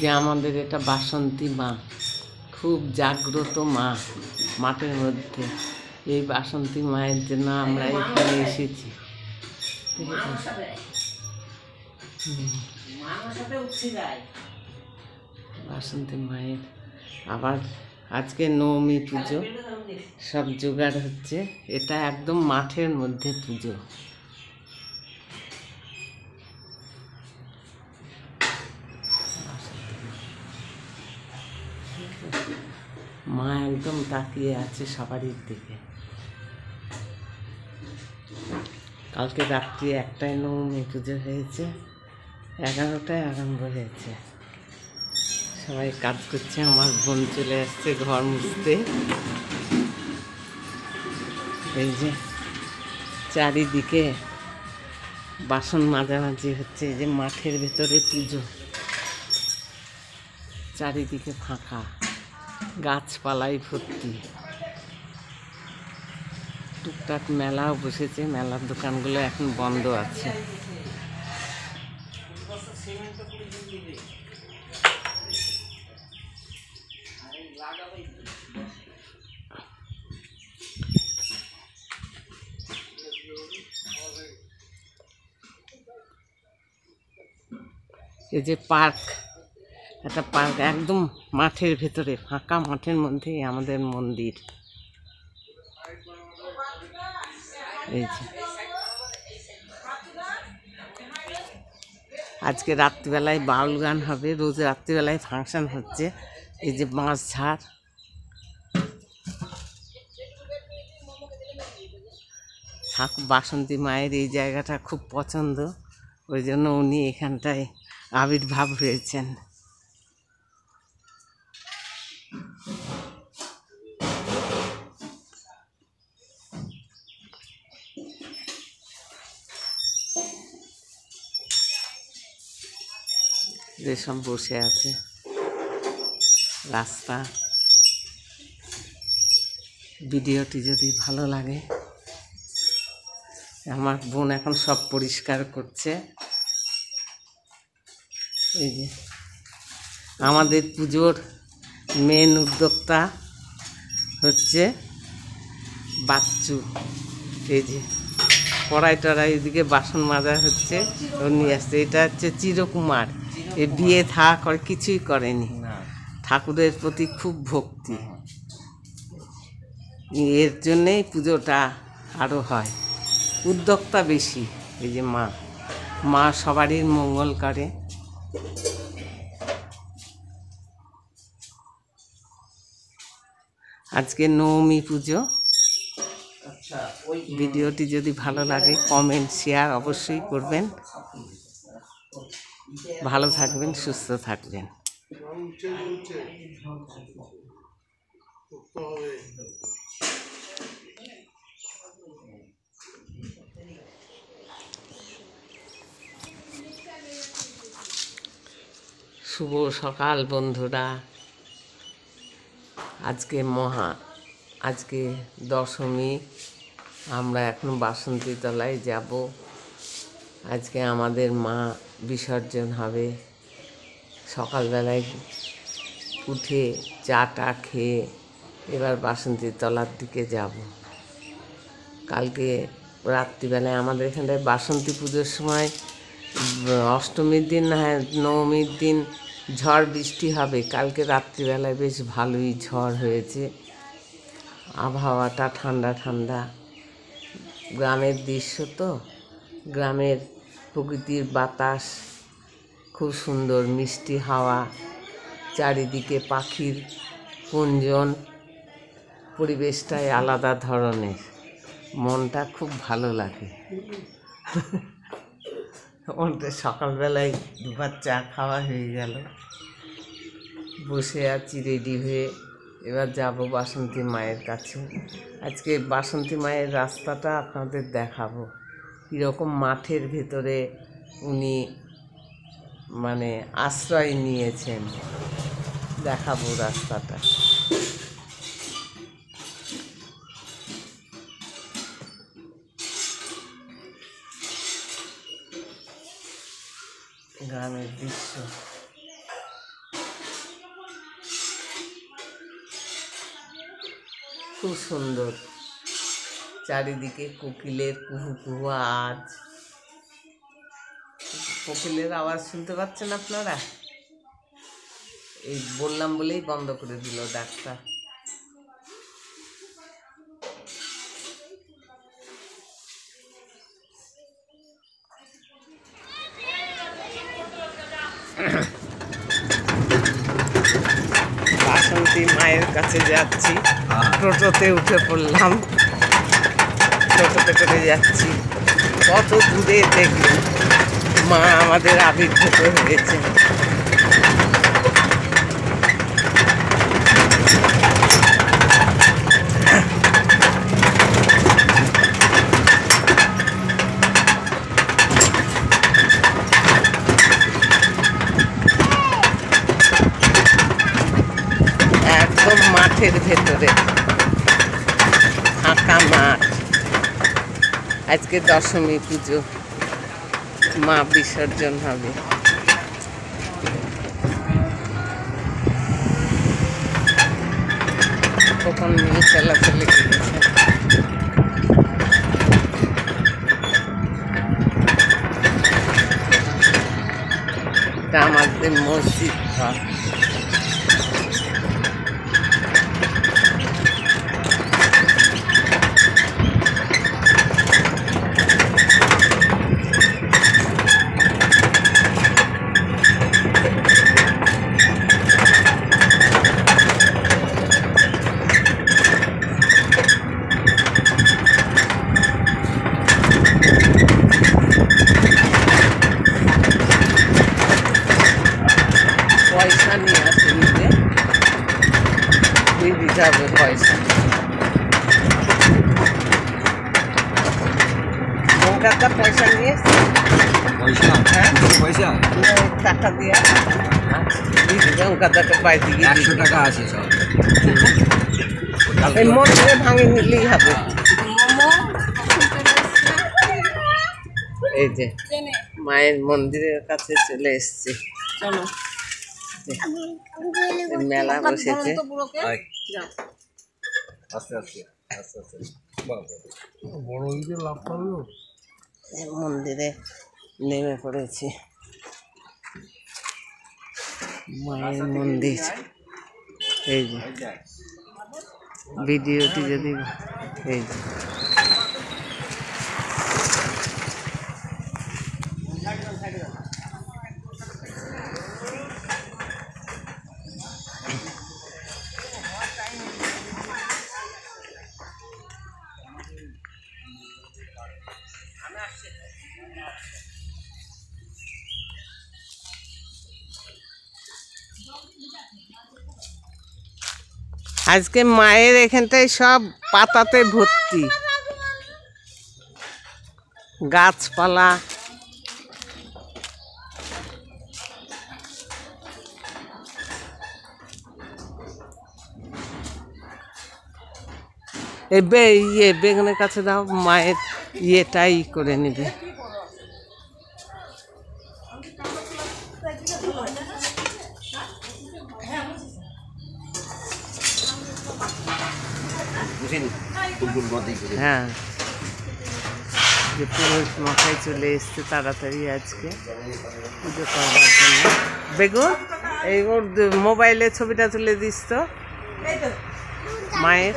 আজকে আমাদের এটা বাসন্তী মা, খুব জাগ্রত মা মাঠের মধ্যে। এই বাসন্তী মায়ের জন্য আমরা এখানে এসেছি। বাসন্তী মায়ের আবার আজকে নবমী পুজো, সব জোগাড় হচ্ছে। এটা একদম মাঠের মধ্যে পুজো। মা একদম তাকিয়ে আছে সবারই দিকে। কালকে রাত্রি 1টায় নবমী পুজো হয়েছে, 11টায় আরম্ভ হয়েছে। সবাই কাজ করছে। আমার বোন চলে আসছে ঘর মুছতে। এই যে চারিদিকে বাসন মাঝামাঝি হচ্ছে। এই যে মাঠের ভেতরে পুজো, চারিদিকে ফাঁকা, গাছপালাই ভর্তি। টুকটাক মেলাও বসেছে, মেলার দোকানগুলো এখন বন্ধ আছে। এই যে পার্ক, একটা পার্ক একদম মাঠের ভেতরে, ফাঁকা মাঠের মধ্যেই আমাদের মন্দির। এই যে আজকে রাত্রিবেলায় বাউল গান হবে, রোজ রাত্রিবেলায় ফাংশন হচ্ছে। এই যে বাঁশঝাড়, বাসন্তী মায়ের এই জায়গাটা খুব পছন্দ, ওই জন্য উনি এখানটায় আবির্ভাব হয়েছেন। যেসব বসে আছে রাস্তা। ভিডিওটি যদি ভালো লাগে, আমার বোন এখন সব পরিষ্কার করছে। এই যে আমাদের পুজোর মেন উদ্যোক্তা হচ্ছে বাচ্চু। এই যে কড়াই টড়াই এদিকে বাসন মাজা হচ্ছে, ও নিয়ে আসছে। এটা হচ্ছে চিরকুমার, এ বিয়ে থা করে কিছুই করেনি, ঠাকুরের প্রতি খুব ভক্তি, এর জন্যেই পুজোটা আরও হয়, উদ্যোক্তা বেশি। এই যে মা, মা সবারই মঙ্গল করে। আজকে নবমী পুজো। ভিডিওটি যদি ভালো লাগে কমেন্ট শেয়ার অবশ্যই করবেন। ভালো থাকবেন, সুস্থ থাকবেন। শুভ সকাল বন্ধুরা। আজকে দশমী। আমরা এখন বাসন্তী তলায় যাব। আজকে আমাদের মা বিসর্জন হবে। সকালবেলায় উঠে চা টা খেয়ে এবার বাসন্তী তলার দিকে যাব। কালকে রাত্রিবেলায় আমাদের এখানটায় বাসন্তী পুজোর সময় অষ্টমীর দিন না হয় নবমীর দিন ঝড় বৃষ্টি হবে। কালকে রাত্রিবেলায় বেশ ভালোই ঝড় হয়েছে, আবহাওয়াটা ঠান্ডা ঠান্ডা। গ্রামের দৃশ্য তো, গ্রামের প্রকৃতির বাতাস খুব সুন্দর, মিষ্টি হাওয়া, চারিদিকে পাখির কুঞ্জন, পরিবেশটাই আলাদা ধরনের, মনটা খুব ভালো লাগে। সকালবেলায় দুবার চা খাওয়া হয়ে গেল, বসে আছি রেডি হয়ে। এবার যাব বাসন্তী মায়ের কাছে। আজকে বাসন্তী মায়ের রাস্তাটা আপনাদের দেখাবো, কীরকম মাঠের ভেতরে উনি মানে আশ্রয় নিয়েছেন, দেখাবো রাস্তাটা। গ্রামের দৃশ্য। খুব সুন্দর, চারিদিকে কোকিলের কুহু কুহু আওয়াজ। কোকিলের আওয়াজ শুনতে পাচ্ছেন আপনারা? এই বললাম বলেই বন্ধ করে দিল ডাক্তার। বাসন্তী মায়ের কাছে যাচ্ছি, টোটোতে উঠে পড়লাম, টোটোতে করে যাচ্ছি। কত দূরে দেখলাম মা আমাদের আবির্ভূত হয়েছে। একদম মাঠের ভেতরে, ফাঁকা মাঠ। আজকে দশমী পুজো, মা বিসর্জন হবে। কখন মিল চলাচলে গিয়েছে। এটা আমাদের মসজিদ ঘর। পয়সা নিয়ে আসে নিতে, দিতে হবে পয়সা। ওখানটা পয়সা নিয়ে এসছে, পয়সা টাকা দিয়ে ওখানটাকে বাড়িতে গিয়ে 100 টাকা আছে সব। এই মন্দিরে ভাঙে নিলেই হবে। এই যে মায়ের মন্দিরের কাছে চলে এসছি, চলো। মেলা বসেছে, আস্তে আস্তে আস্তে আস্তে মন্দিরে নেমে পড়েছি। মায়ের মন্দির। এই যে ভিডিওটি যদি এই যে আজকে মায়ের এখানটায় সব পাতাতে ভর্তি, গাছপালা। ইয়ে বেগুনের কাছে দাও, মায়ের ইয়েটাই করে নেবে। হ্যাঁ, যে পুরোহিত মশাই চলে এসছে তাড়াতাড়ি আজকে পুজো করবার জন্য। বেগুন, এই ওর মোবাইলে ছবিটা তুলে দিস তো মায়ের।